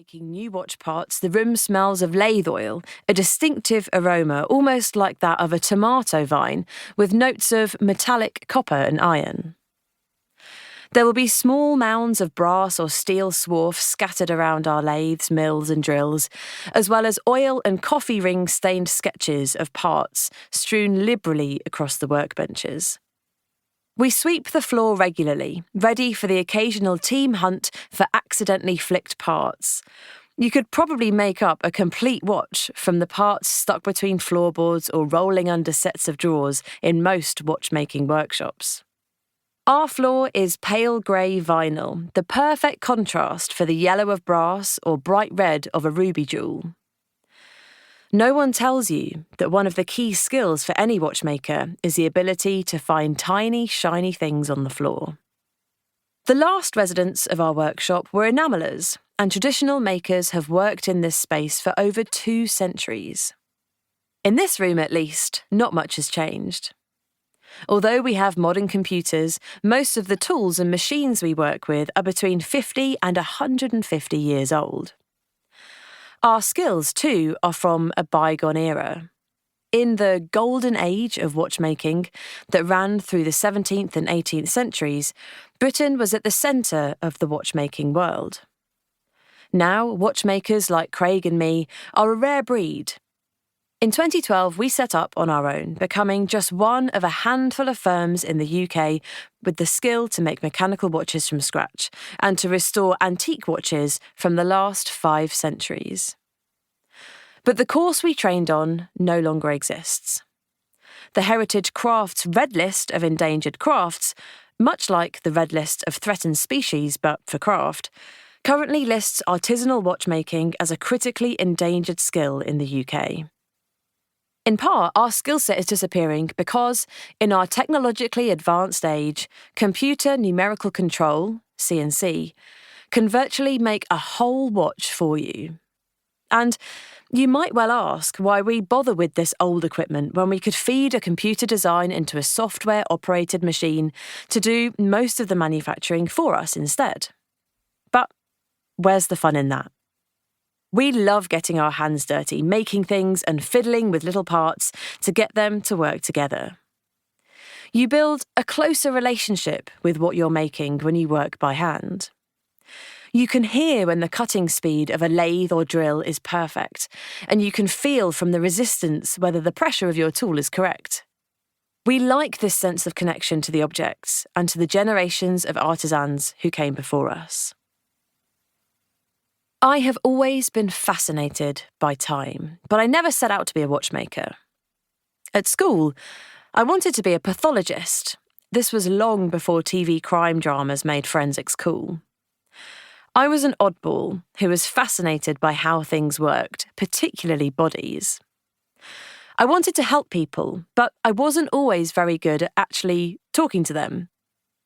making new watch parts, the room smells of lathe oil, a distinctive aroma almost like that of a tomato vine, with notes of metallic copper and iron. There will be small mounds of brass or steel swarf scattered around our lathes, mills and drills, as well as oil and coffee ring-stained sketches of parts strewn liberally across the workbenches. We sweep the floor regularly, ready for the occasional team hunt for accidentally flicked parts. You could probably make up a complete watch from the parts stuck between floorboards or rolling under sets of drawers in most watchmaking workshops. Our floor is pale grey vinyl, the perfect contrast for the yellow of brass or bright red of a ruby jewel. No one tells you that one of the key skills for any watchmaker is the ability to find tiny, shiny things on the floor. The last residents of our workshop were enamelers, and traditional makers have worked in this space for over 2 centuries. In this room, at least, not much has changed. Although we have modern computers, most of the tools and machines we work with are between 50 and 150 years old. Our skills, too, are from a bygone era. In the golden age of watchmaking that ran through the 17th and 18th centuries, Britain was at the centre of the watchmaking world. Now, watchmakers like Craig and me are a rare breed. In 2012, we set up on our own, becoming just one of a handful of firms in the UK with the skill to make mechanical watches from scratch and to restore antique watches from the last 5 centuries. But the course we trained on no longer exists. The Heritage Crafts Red List of endangered crafts, much like the Red List of threatened species but for craft, currently lists artisanal watchmaking as a critically endangered skill in the UK. In part, our skill set is disappearing because, in our technologically advanced age, computer numerical control, CNC, can virtually make a whole watch for you. And you might well ask why we bother with this old equipment when we could feed a computer design into a software-operated machine to do most of the manufacturing for us instead. But where's the fun in that? We love getting our hands dirty, making things and fiddling with little parts to get them to work together. You build a closer relationship with what you're making when you work by hand. You can hear when the cutting speed of a lathe or drill is perfect, and you can feel from the resistance whether the pressure of your tool is correct. We like this sense of connection to the objects and to the generations of artisans who came before us. I have always been fascinated by time, but I never set out to be a watchmaker. At school, I wanted to be a pathologist. This was long before TV crime dramas made forensics cool. I was an oddball who was fascinated by how things worked, particularly bodies. I wanted to help people, but I wasn't always very good at actually talking to them.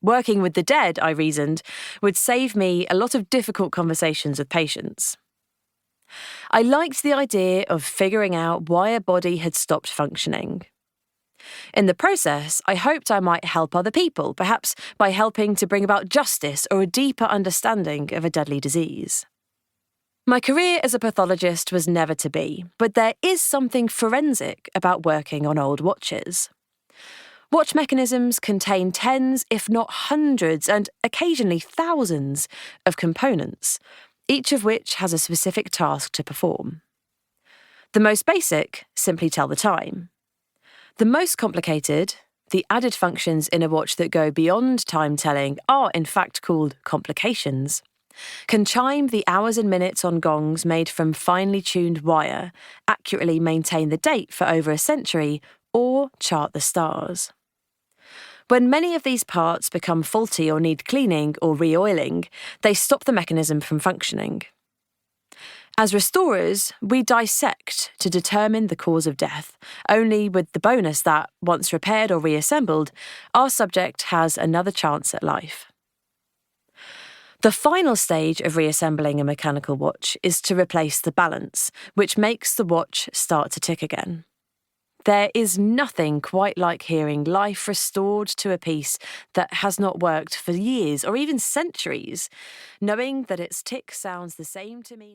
Working with the dead, I reasoned, would save me a lot of difficult conversations with patients. I liked the idea of figuring out why a body had stopped functioning. In the process, I hoped I might help other people, perhaps by helping to bring about justice or a deeper understanding of a deadly disease. My career as a pathologist was never to be, but there is something forensic about working on old watches. Watch mechanisms contain tens, if not hundreds, and occasionally thousands of components, each of which has a specific task to perform. The most basic simply tell the time. The most complicated, the added functions in a watch that go beyond time-telling, are in fact called complications, can chime the hours and minutes on gongs made from finely tuned wire, accurately maintain the date for over a century, or chart the stars. When many of these parts become faulty or need cleaning or re-oiling, they stop the mechanism from functioning. As restorers, we dissect to determine the cause of death, only with the bonus that, once repaired or reassembled, our subject has another chance at life. The final stage of reassembling a mechanical watch is to replace the balance, which makes the watch start to tick again. There is nothing quite like hearing life restored to a piece that has not worked for years or even centuries, knowing that its tick sounds the same to me now.